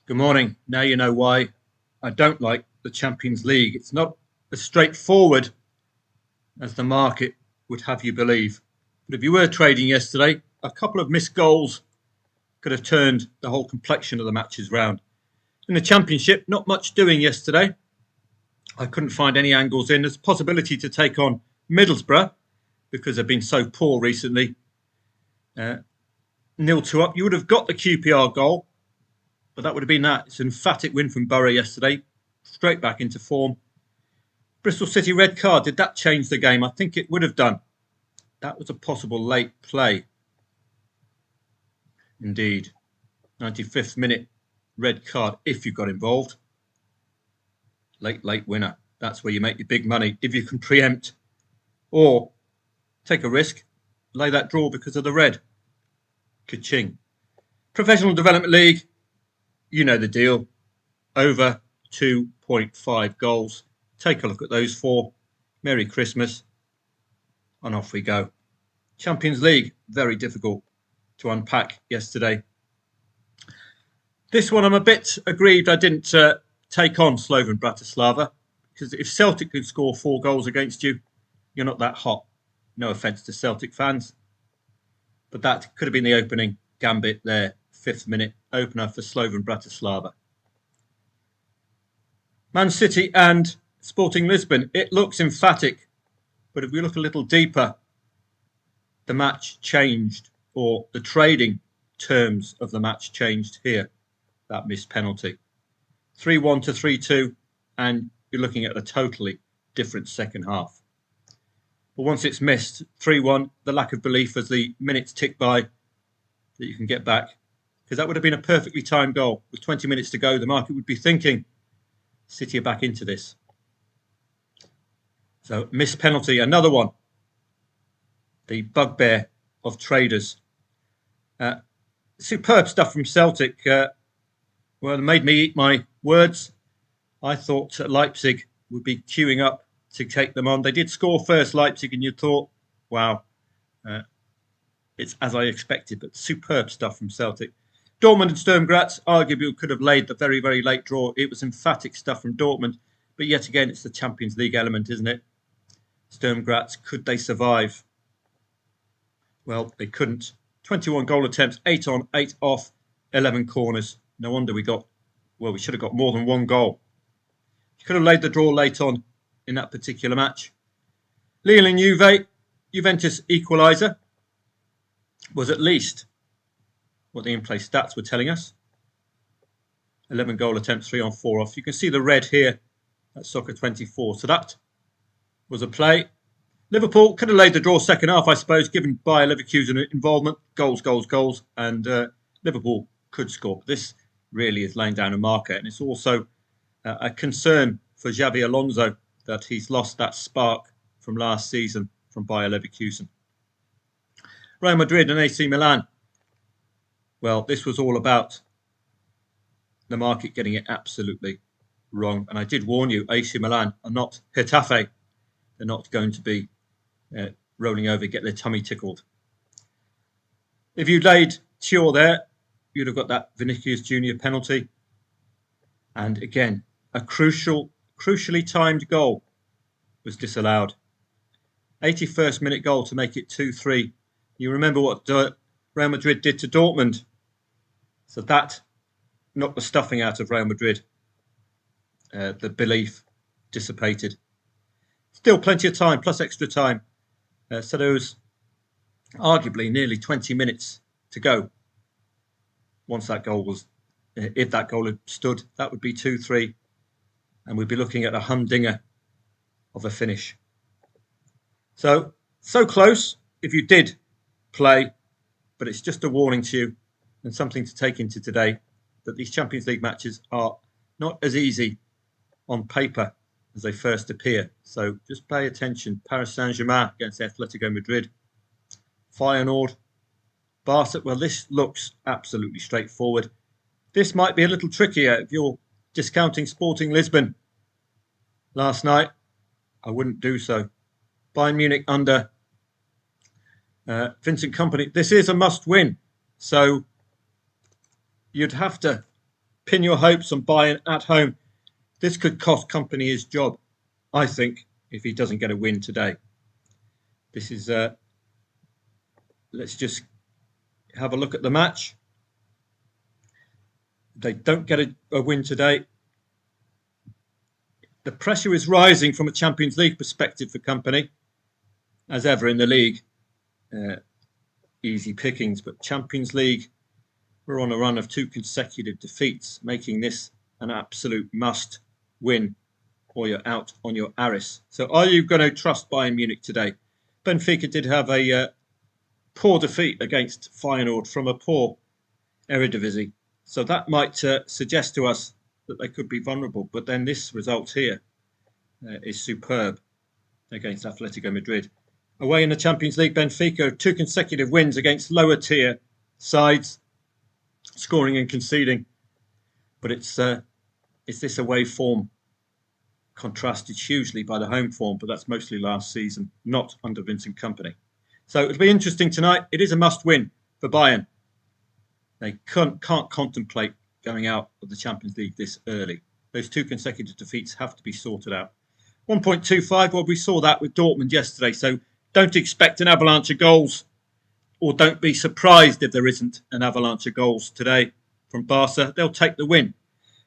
Good morning. Now you know why I don't like the Champions League. It's not as straightforward as the market would have you believe. But if you were trading yesterday, a couple of missed goals could have turned the whole complexion of the matches round. In the Championship, not much doing yesterday. I couldn't find any angles in. There's a possibility to take on Middlesbrough because they've been so poor recently. 0-2 up. You would have got the QPR goal, but that would have been that. It's an emphatic win from Borough yesterday. Straight back into form. Bristol City red card. Did that change the game? I think it would have done. That was a possible late play. Indeed. 95th minute red card if you got involved. Late winner. That's where you make your big money. If you can preempt or take a risk, lay that draw because of the red. Ka-ching. Professional Development League. You know the deal. Over 2.5 goals. Take a look at those four. Merry Christmas. And off we go. Champions League, very difficult to unpack yesterday. This one I'm a bit aggrieved I didn't take on Slovan Bratislava, because if Celtic could score 4 goals against you, you're not that hot. No offence to Celtic fans. But that could have been the opening gambit there. 5th minute opener for Slovan Bratislava. Man City and Sporting Lisbon. It looks emphatic, but if we look a little deeper, the match changed, or the trading terms of the match changed here. That missed penalty. 3-1 to 3-2, and you're looking at a totally different second half. But once it's missed, 3-1, the lack of belief as the minutes tick by that you can get back, because that would have been a perfectly timed goal. With 20 minutes to go, the market would be thinking, City are back into this. So, missed penalty, another one. The bugbear of traders. Superb stuff from Celtic. Well, it made me eat my words. I thought Leipzig would be queuing up to take them on. They did score first, Leipzig, and you thought, wow, it's as I expected, but superb stuff from Celtic. Dortmund and Sturm Graz arguably could have laid the very, very late draw. It was emphatic stuff from Dortmund, but yet again, it's the Champions League element, isn't it? Sturm Graz, could they survive? Well, they couldn't. 21 goal attempts, 8 on, 8 off, 11 corners. No wonder we should have got more than 1 goal. You could have laid the draw late on in that particular match. Lille and Juventus equaliser was at least what the in-play stats were telling us. 11 goal attempts, 3 on, 4 off. You can see the red here at Soccer 24. So that was a play. Liverpool could have laid the draw second half, I suppose, given Bayer Leverkusen involvement. Goals, and Liverpool could score. But this really is laying down a marker, and it's also a concern for Xabi Alonso that he's lost that spark from last season from Bayer Leverkusen. Real Madrid and AC Milan. Well, this was all about the market getting it absolutely wrong. And I did warn you, AC Milan are not Getafe. They're not going to be rolling over, get their tummy tickled. If you laid Chior there, you'd have got that Vinicius Junior penalty. And again, a crucially timed goal was disallowed. 81st minute goal to make it 2-3. You remember what Real Madrid did to Dortmund. So that knocked the stuffing out of Real Madrid. The belief dissipated. Still plenty of time, plus extra time. So there was arguably nearly 20 minutes to go. Once that goal was, if that goal had stood, that would be 2-3. And we'd be looking at a humdinger of a finish. So close if you did play, but it's just a warning to you and something to take into today that these Champions League matches are not as easy on paper as they first appear. So just pay attention. Paris Saint-Germain against Atletico Madrid. Feyenoord. Barca. Well, this looks absolutely straightforward. This might be a little trickier if you're discounting Sporting Lisbon last night. I wouldn't do so. Bayern Munich under Vincent Kompany. This is a must-win. So you'd have to pin your hopes on Bayern at home. This could cost Kompany his job, I think, if he doesn't get a win today. This is, let's just have a look at the match. They don't get a win today. The pressure is rising from a Champions League perspective for Kompany, as ever in the league. Easy pickings, but Champions League, we're on a run of 2 consecutive defeats, making this an absolute must win or you're out on your Aris. So are you going to trust Bayern Munich today? Benfica did have a poor defeat against Feyenoord from a poor Eredivisie. So that might suggest to us that they could be vulnerable. But then this result here is superb against Atletico Madrid. Away in the Champions League, Benfica, 2 consecutive wins against lower tier sides, scoring and conceding. But it's this away form contrasted hugely by the home form, but that's mostly last season, not under Vincent Kompany. So it'll be interesting tonight. It is a must-win for Bayern. They can't contemplate going out of the Champions League this early. Those 2 consecutive defeats have to be sorted out. 1.25, well, we saw that with Dortmund yesterday, so don't expect an avalanche of goals, or don't be surprised if there isn't an avalanche of goals today from Barca. They'll take the win.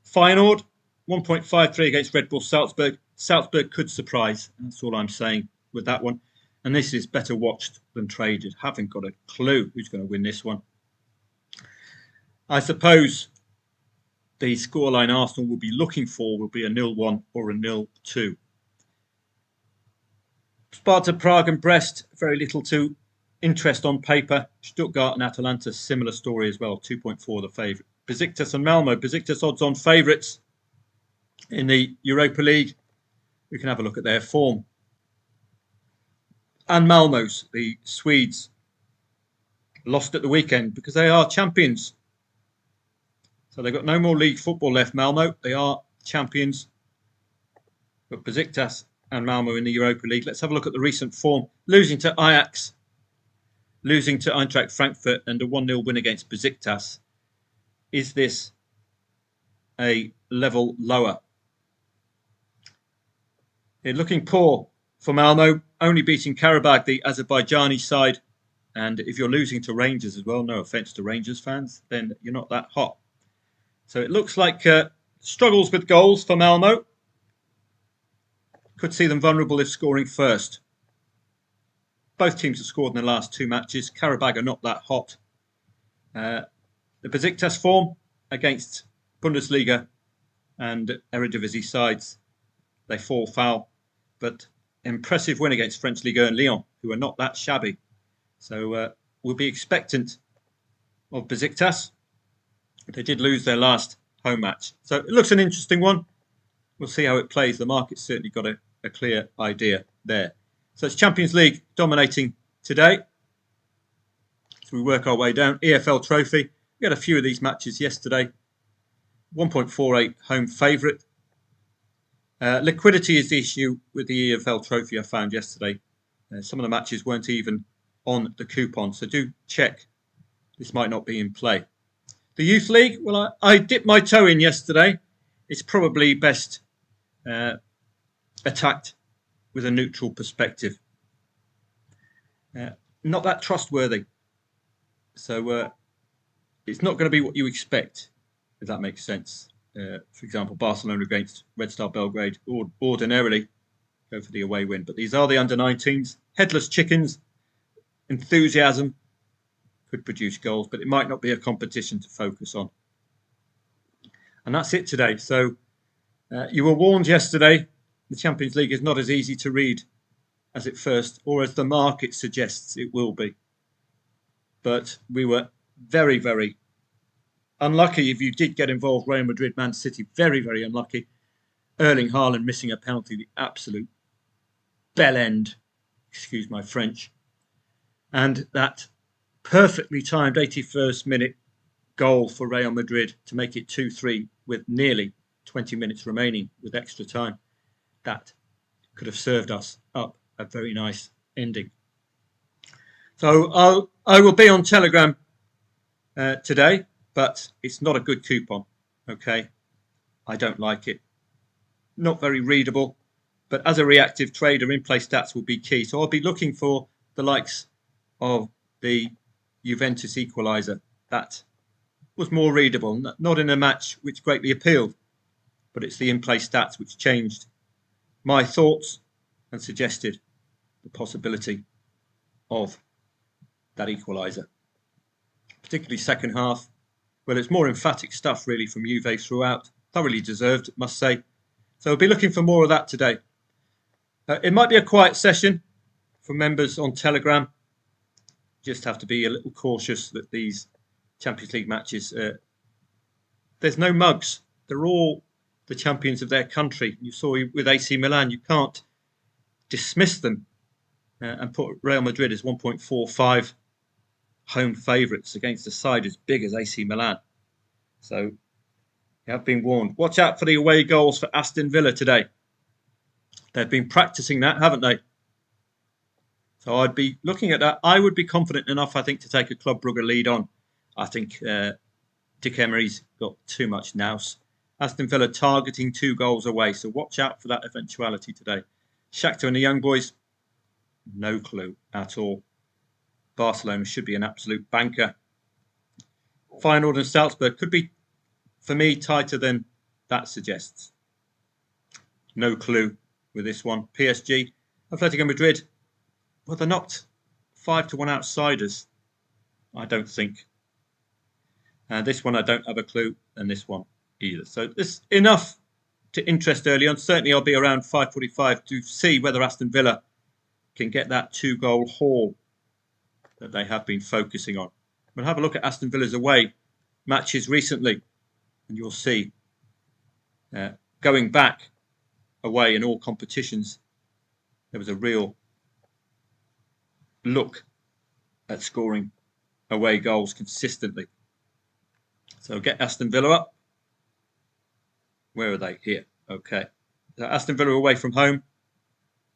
Feyenoord, 1.53 against Red Bull Salzburg. Salzburg could surprise. That's all I'm saying with that one. And this is better watched than traded. Haven't got a clue who's going to win this one. I suppose the scoreline Arsenal will be looking for will be a 0-1 or a 0-2. Sparta Prague and Brest, very little to interest on paper. Stuttgart and Atalanta, similar story as well, 2.4 the favourite. Besiktas and Malmo, Besiktas odds-on favourites in the Europa League. We can have a look at their form. And Malmo's, the Swedes, lost at the weekend because they are champions. So they've got no more league football left, Malmo. They are champions. But Besiktas and Malmo in the Europa League. Let's have a look at the recent form. Losing to Ajax, losing to Eintracht Frankfurt, and a 1-0 win against Besiktas. Is this a level lower? They're looking poor for Malmo, only beating Karabag, the Azerbaijani side. And if you're losing to Rangers as well, no offence to Rangers fans, then you're not that hot. So it looks like struggles with goals for Malmo. Could see them vulnerable if scoring first. Both teams have scored in the last 2 matches. Karabag are not that hot. The Besiktas form against Bundesliga and Eredivisie sides, they fall foul. But impressive win against French Ligue 1 Lyon, who are not that shabby. So we'll be expectant of Besiktas. They did lose their last home match. So it looks an interesting one. We'll see how it plays. The market's certainly got a clear idea there. So it's Champions League dominating today. So we work our way down. EFL Trophy. We had a few of these matches yesterday. 1.48 home favourite. Liquidity is the issue with the EFL Trophy I found yesterday. Some of the matches weren't even on the coupon. So do check. This might not be in play. The Youth League. Well, I dipped my toe in yesterday. It's probably best attacked with a neutral perspective. Not that trustworthy. So it's not going to be what you expect, if that makes sense. For example, Barcelona against Red Star Belgrade ordinarily go for the away win. But these are the under-19s. Headless chickens. Enthusiasm could produce goals, but it might not be a competition to focus on. And that's it today. So you were warned yesterday, the Champions League is not as easy to read as it first, or as the market suggests it will be. But we were very, very unlucky if you did get involved. Real Madrid, Man City, very, very unlucky. Erling Haaland missing a penalty, the absolute bell end, excuse my French. And that perfectly timed 81st minute goal for Real Madrid to make it 2-3 with nearly 20 minutes remaining with extra time. That could have served us up a very nice ending. So I will be on Telegram today, but it's not a good coupon. Okay, I don't like it. Not very readable, but as a reactive trader, in-play stats will be key. So I'll be looking for the likes of the Juventus equaliser. That was more readable, not in a match which greatly appealed, but it's the in-play stats which changed my thoughts and suggested the possibility of that equaliser, particularly second half. Well, it's more emphatic stuff really from Juve throughout. Thoroughly deserved, must say. So I'll be looking for more of that today. It might be a quiet session for members on Telegram. Just have to be a little cautious that these Champions League matches, there's no mugs. They're all the champions of their country. You saw with AC Milan, you can't dismiss them and put Real Madrid as 1.45 home favourites against a side as big as AC Milan. So you have been warned. Watch out for the away goals for Aston Villa today. They've been practicing that, haven't they? So I'd be looking at that. I would be confident enough, I think, to take a Club Brugge lead on. I think Dick Emery's got too much nous. Aston Villa targeting 2 goals away. So watch out for that eventuality today. Shakhtar and the young boys, no clue at all. Barcelona should be an absolute banker. Feyenoord and Salzburg could be, for me, tighter than that suggests. No clue with this one. PSG, Atletico Madrid, well, they're not 5-1 outsiders, I don't think. This one I don't have a clue, and this one either. So this enough to interest early on. Certainly I'll be around 5:45 to see whether Aston Villa can get that 2-goal haul that they have been focusing on. We'll have a look at Aston Villa's away matches recently, and you'll see going back away in all competitions, there was a real look at scoring away goals consistently. So get Aston Villa up. Where are they? Here. Okay. So Aston Villa away from home.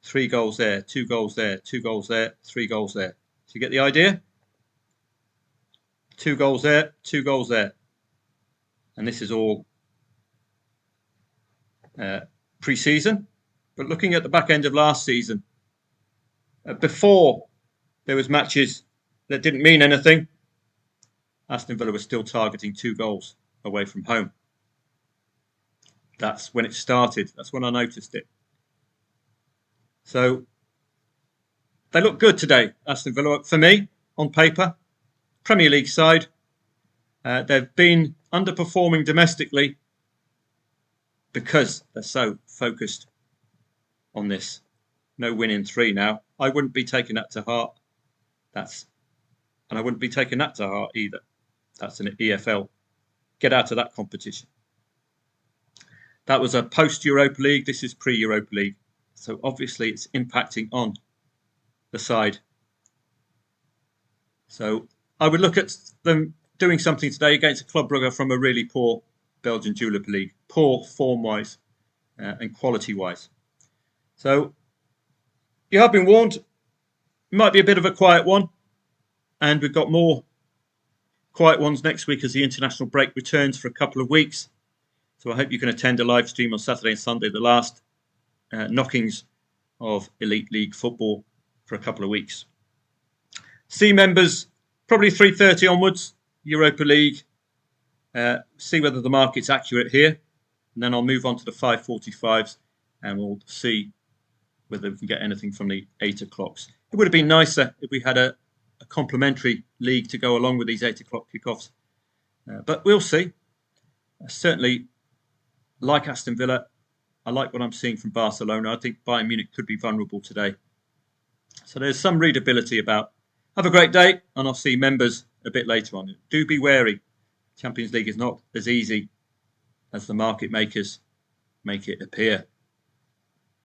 3 goals there, 2 goals there, 2 goals there, 3 goals there. So you get the idea? 2 goals there, 2 goals there. And this is all pre-season. But looking at the back end of last season, before there was matches that didn't mean anything, Aston Villa was still targeting 2 goals away from home. That's when it started. That's when I noticed it. So they look good today, Aston Villa, for me, on paper. Premier League side. They've been underperforming domestically because they're so focused on this. No win in 3 now. I wouldn't be taking that to heart. And I wouldn't be taking that to heart either. That's an EFL. Get out of that competition. That was a post-Europa League. This is pre-Europa League. So obviously it's impacting on the side. So I would look at them doing something today against a Club Brugge from a really poor Belgian Jupiler League. Poor form-wise and quality-wise. So you have been warned. It might be a bit of a quiet one. And we've got more quiet ones next week as the international break returns for a couple of weeks. So I hope you can attend a live stream on Saturday and Sunday, the last knockings of Elite League football for a couple of weeks. C members, probably 3:30 onwards, Europa League. See whether the market's accurate here. And then I'll move on to the 5:45s and we'll see whether we can get anything from the 8 o'clocks. It would have been nicer if we had a complementary league to go along with these 8 o'clock kickoffs. But we'll see. I certainly like Aston Villa. I like what I'm seeing from Barcelona. I think Bayern Munich could be vulnerable today. So there's some readability about. Have a great day, and I'll see members a bit later on. Do be wary. Champions League is not as easy as the market makers make it appear.